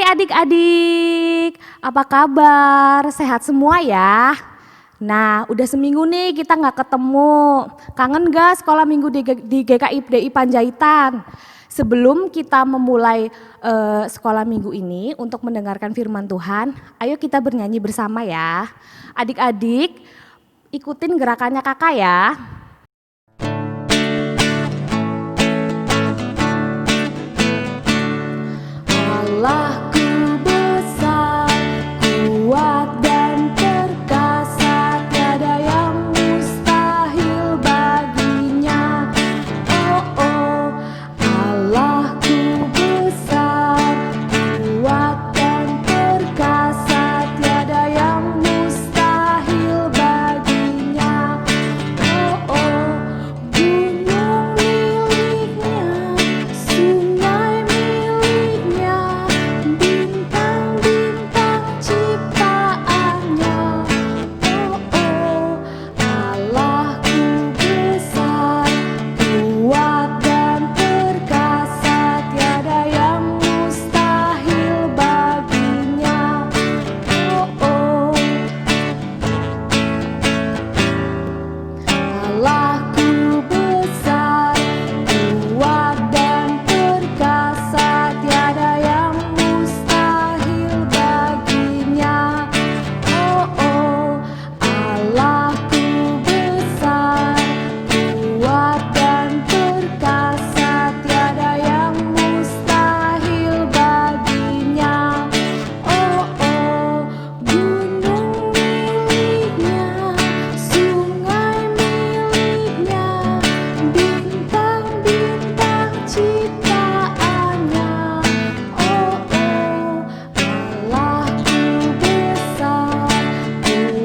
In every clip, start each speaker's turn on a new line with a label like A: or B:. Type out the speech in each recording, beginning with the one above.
A: adik-adik, apa kabar? Sehat semua ya? Nah, udah seminggu nih kita nggak ketemu. Kangen gak sekolah minggu di GKI Panjaitan? Sebelum kita memulai sekolah minggu ini untuk mendengarkan firman Tuhan, ayo kita bernyanyi bersama ya. Adik-adik, ikutin gerakannya kakak ya. Allahku besar, kuat dan perkasa, tiada yang mustahil baginya. Oh oh, Allahku besar, kuat dan perkasa, tiada yang mustahil baginya. Oh oh, gunung miliknya, sungai miliknya, bintang-bintang ciptaannya. Oh oh, Allahku besar, kuat dan perkasa, tiada yang mustahil baginya. Oh oh, Allahku besar, kuat dan perkasa, tiada yang mustahil baginya. Oh oh, Allahku besar, kuat dan perkasa, tiada yang mustahil baginya. Oh oh, gunung miliknya, sungai miliknya, bintang-bintang ciptaannya. Oh oh, Allahku besar,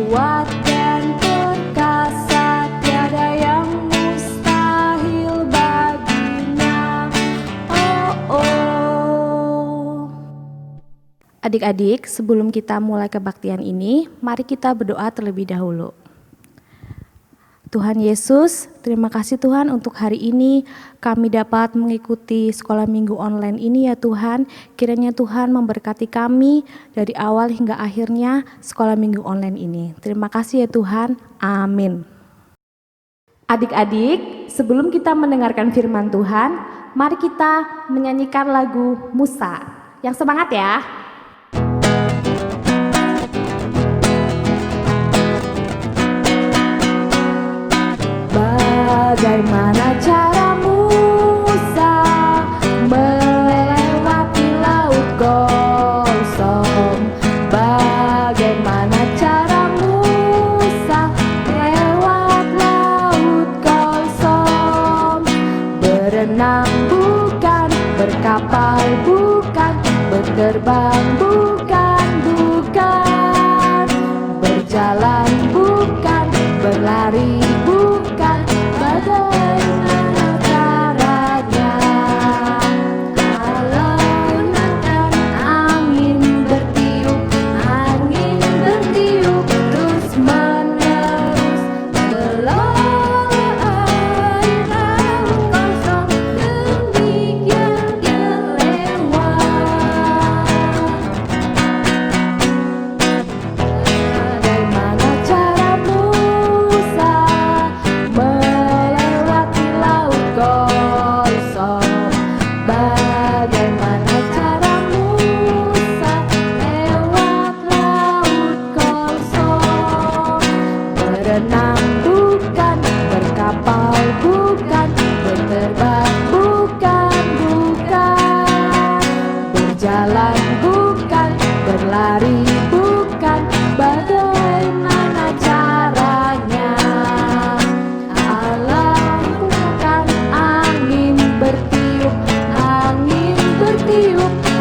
A: kuat dan perkasa, tiada yang mustahil baginya. Oh oh. Adik-adik, sebelum kita mulai kebaktian ini, mari kita berdoa terlebih dahulu. Tuhan Yesus, terima kasih Tuhan untuk hari ini kami dapat mengikuti sekolah minggu online ini ya Tuhan. Kiranya Tuhan memberkati kami dari awal hingga akhirnya sekolah minggu online ini. Terima kasih ya Tuhan, amin. Adik-adik, sebelum kita mendengarkan firman Tuhan, mari kita menyanyikan lagu Musa. Yang semangat ya. Bagaimana cara Musa melewati laut gosong? Bagaimana cara Musa lewat laut gosong? Berenang bukan, berkapal bukan, berterbang bukan, bukan, berjalan bukan, berlari bukan. Bagaimana caranya? Allah gunakan angin bertiup, terus menerus melola air laut kosong, demikian dia lewat. Bagaimana cara Musa melewati laut gosong? Bagaimana cara Musa lewat laut gosong? Berenang bukan, berkapal bukan, berterbang bukan, bukan, berjalan bukan, berlari bukan. Bagaimana caranya? Allah gunakan angin bertiup,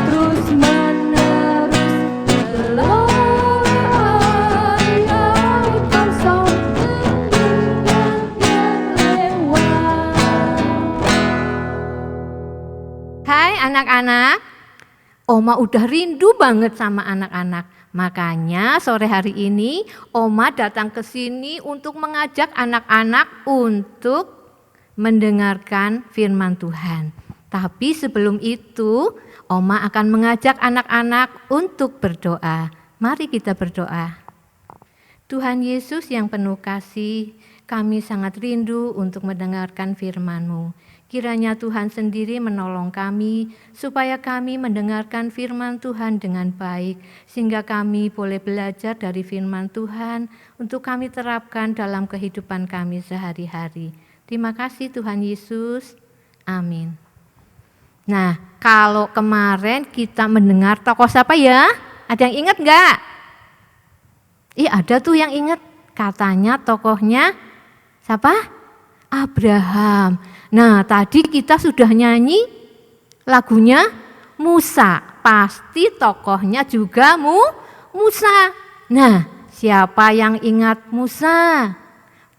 A: terus menerus melola air laut kosong, demikian dia lewat.
B: Hai anak-anak, Oma udah rindu banget sama anak-anak. Makanya sore hari ini Oma datang ke sini untuk mengajak anak-anak untuk mendengarkan firman Tuhan. Tapi sebelum itu, Oma akan mengajak anak-anak untuk berdoa. Mari kita berdoa. Tuhan Yesus yang penuh kasih, kami sangat rindu untuk mendengarkan firman-Mu. Kiranya Tuhan sendiri menolong kami, supaya kami mendengarkan firman Tuhan dengan baik, sehingga kami boleh belajar dari firman Tuhan untuk kami terapkan dalam kehidupan kami sehari-hari. Terima kasih Tuhan Yesus. Amin. Nah, kalau kemarin kita mendengar tokoh siapa ya? Ada yang ingat enggak? Ada tuh yang ingat. Katanya tokohnya siapa? Abraham. Nah, tadi kita sudah nyanyi lagunya Musa. Pasti tokohnya juga Musa. Nah, siapa yang ingat Musa?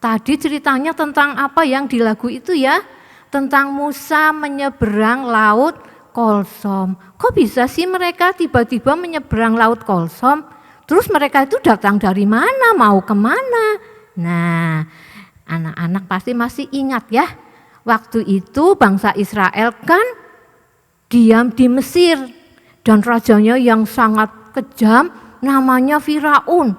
B: Tadi ceritanya tentang apa yang di lagu itu ya? Tentang Musa menyeberang laut Kolsom. Kok bisa sih mereka tiba-tiba menyeberang laut Kolsom? Terus mereka itu datang dari mana? Mau kemana? Nah, anak-anak pasti masih ingat ya. Waktu itu bangsa Israel kan diam di Mesir. Dan rajanya yang sangat kejam namanya Firaun.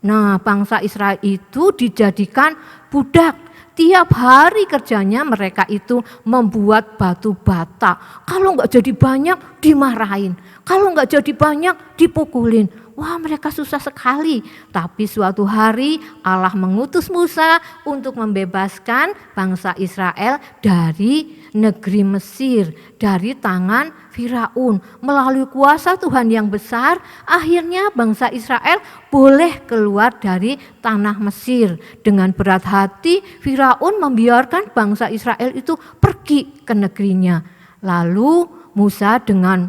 B: Nah, bangsa Israel itu dijadikan budak. Tiap hari kerjanya mereka itu membuat batu bata. Kalau enggak jadi banyak dimarahin. Kalau enggak jadi banyak dipukulin. Wah, mereka susah sekali. Tapi suatu hari Allah mengutus Musa untuk membebaskan bangsa Israel dari negeri Mesir, dari tangan Firaun. Melalui kuasa Tuhan yang besar, akhirnya bangsa Israel boleh keluar dari tanah Mesir. Dengan berat hati, Firaun membiarkan bangsa Israel itu pergi ke negerinya. Lalu Musa dengan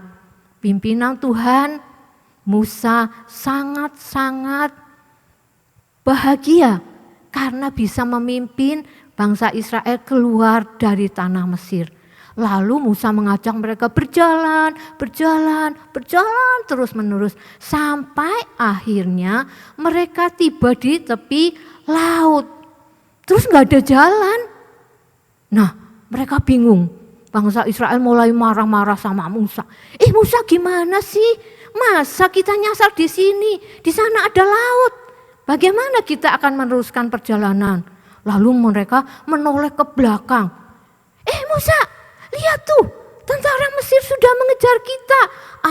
B: pimpinan Tuhan, Musa sangat-sangat bahagia karena bisa memimpin bangsa Israel keluar dari tanah Mesir. Lalu Musa mengajak mereka berjalan terus menerus sampai akhirnya mereka tiba di tepi laut. Terus nggak ada jalan. Nah, mereka bingung. Bangsa Israel mulai marah-marah sama Musa. Musa gimana sih? Masa kita nyasar di sini? Di sana ada laut. Bagaimana kita akan meneruskan perjalanan? Lalu mereka menoleh ke belakang. Musa, lihat tuh, tentara Mesir sudah mengejar kita.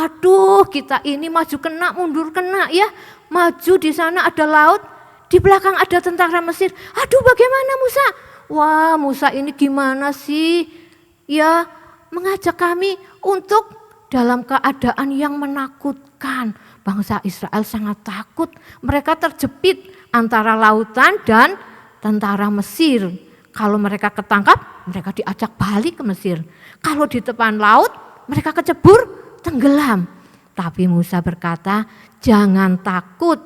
B: Aduh, kita ini maju kena, mundur kena ya. Maju di sana ada laut, di belakang ada tentara Mesir. Aduh, bagaimana Musa? Wah, Musa ini gimana sih? Ya, mengajak kami untuk dalam keadaan yang menakutkan. Bangsa Israel sangat takut. Mereka terjepit antara lautan dan tentara Mesir. Kalau mereka ketangkap, mereka diajak balik ke Mesir. Kalau di tepi laut, mereka kecebur, tenggelam. Tapi Musa berkata, jangan takut.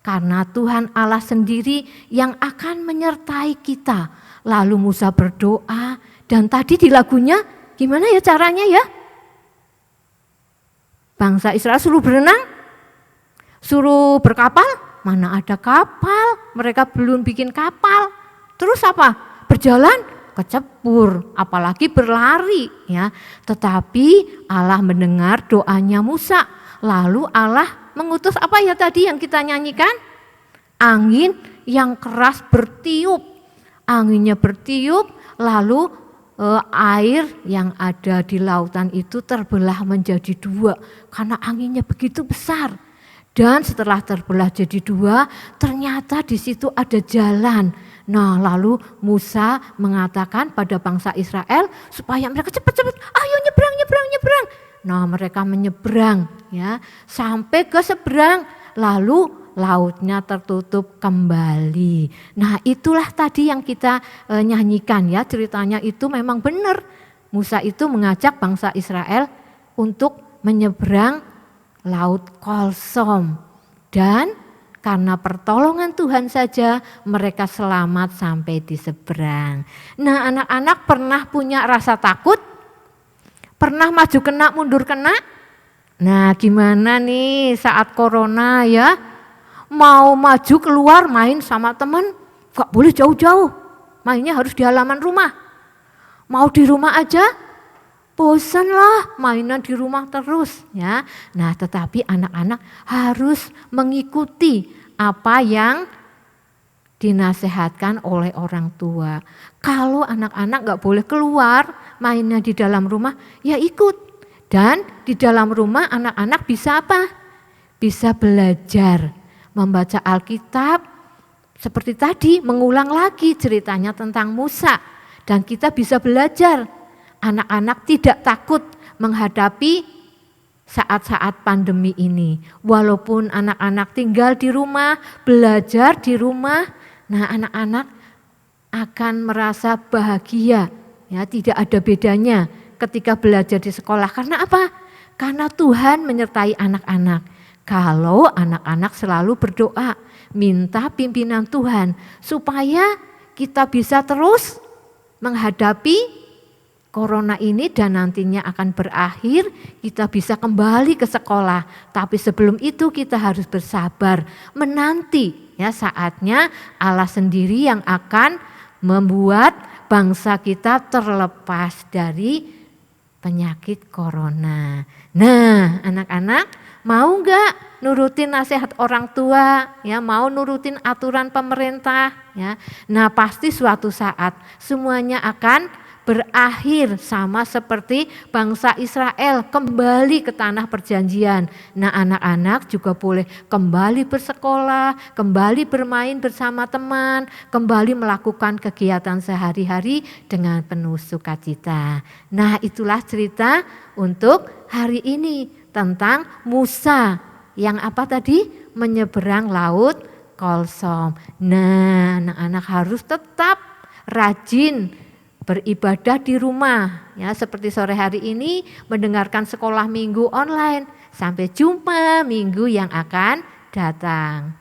B: Karena Tuhan Allah sendiri yang akan menyertai kita. Lalu Musa berdoa. Dan tadi di lagunya, gimana ya caranya ya? Bangsa Israel suruh berenang, suruh berkapal, mana ada kapal, mereka belum bikin kapal. Terus apa? Berjalan, kecebur, apalagi berlari ya. Tetapi Allah mendengar doanya Musa. Lalu Allah mengutus apa ya tadi yang kita nyanyikan? Angin yang keras bertiup. Anginnya bertiup, lalu air yang ada di lautan itu terbelah menjadi dua karena anginnya begitu besar. Dan setelah terbelah jadi dua, ternyata di situ ada jalan. Nah, lalu Musa mengatakan pada bangsa Israel supaya mereka cepat-cepat, ayo nyebrang. Nah, mereka menyeberang ya sampai ke seberang, lalu lautnya tertutup kembali. Nah, itulah tadi yang kita nyanyikan ya, ceritanya itu memang benar. Musa itu mengajak bangsa Israel untuk menyeberang laut Kolsom. Dan karena pertolongan Tuhan saja mereka selamat sampai di seberang. Nah, anak-anak pernah punya rasa takut? Pernah maju kena, mundur kena? Nah, gimana nih saat corona ya? Mau maju keluar main sama teman, gak boleh jauh-jauh. Mainnya harus di halaman rumah. Mau di rumah aja, bosan lah mainan di rumah terus ya. Nah, tetapi anak-anak harus mengikuti apa yang dinasehatkan oleh orang tua. Kalau anak-anak gak boleh keluar mainnya di dalam rumah, ya ikut. Dan di dalam rumah anak-anak bisa apa? Bisa belajar, membaca Alkitab, seperti tadi mengulang lagi ceritanya tentang Musa. Dan kita bisa belajar, anak-anak tidak takut menghadapi saat-saat pandemi ini. Walaupun anak-anak tinggal di rumah, belajar di rumah, nah anak-anak akan merasa bahagia. Ya, tidak ada bedanya ketika belajar di sekolah. Karena apa? Karena Tuhan menyertai anak-anak. Kalau anak-anak selalu berdoa, minta pimpinan Tuhan supaya kita bisa terus menghadapi corona ini dan nantinya akan berakhir, kita bisa kembali ke sekolah. Tapi sebelum itu kita harus bersabar, menanti ya saatnya Allah sendiri yang akan membuat bangsa kita terlepas dari penyakit corona. Nah, anak-anak mau enggak nurutin nasihat orang tua, ya, mau nurutin aturan pemerintah, ya. Nah, pasti suatu saat semuanya akan berakhir sama seperti bangsa Israel kembali ke tanah perjanjian. Nah, anak-anak juga boleh kembali bersekolah, kembali bermain bersama teman, kembali melakukan kegiatan sehari-hari dengan penuh sukacita. Nah, itulah cerita untuk hari ini tentang Musa yang apa tadi? Menyeberang laut Kolsom. Nah, anak-anak harus tetap rajin beribadah di rumah, ya, seperti sore hari ini mendengarkan sekolah minggu online. Sampai jumpa minggu yang akan datang.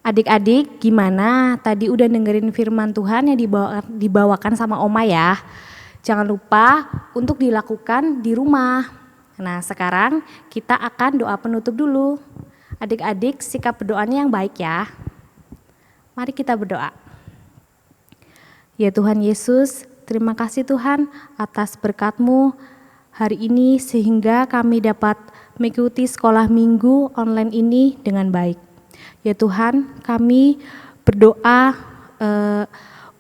A: Adik-adik, gimana? Tadi udah dengerin firman Tuhan yang dibawakan sama Oma ya. Jangan lupa untuk dilakukan di rumah. Nah, sekarang kita akan doa penutup dulu. Adik-adik, sikap berdoanya yang baik ya. Mari kita berdoa. Ya Tuhan Yesus, terima kasih Tuhan atas berkat-Mu hari ini sehingga kami dapat mengikuti sekolah minggu online ini dengan baik. Ya Tuhan, kami berdoa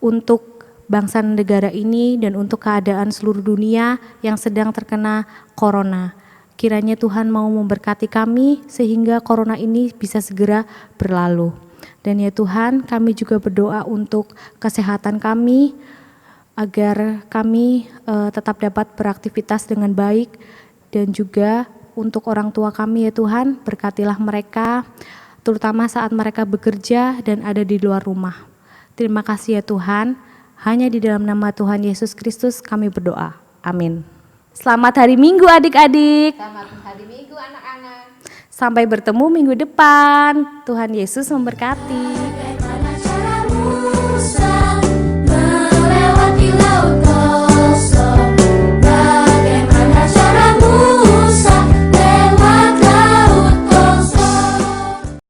A: untuk bangsa dan negara ini dan untuk keadaan seluruh dunia yang sedang terkena corona. Kiranya Tuhan mau memberkati kami sehingga corona ini bisa segera berlalu. Dan ya Tuhan, kami juga berdoa untuk kesehatan kami, agar kami tetap dapat beraktivitas dengan baik. Dan juga untuk orang tua kami ya Tuhan, berkatilah mereka, terutama saat mereka bekerja dan ada di luar rumah. Terima kasih ya Tuhan, hanya di dalam nama Tuhan Yesus Kristus kami berdoa. Amin. Selamat hari Minggu adik-adik.
B: Selamat hari Minggu anak-anak.
A: Sampai bertemu minggu depan. Tuhan Yesus memberkati.
C: Bagaimana caramu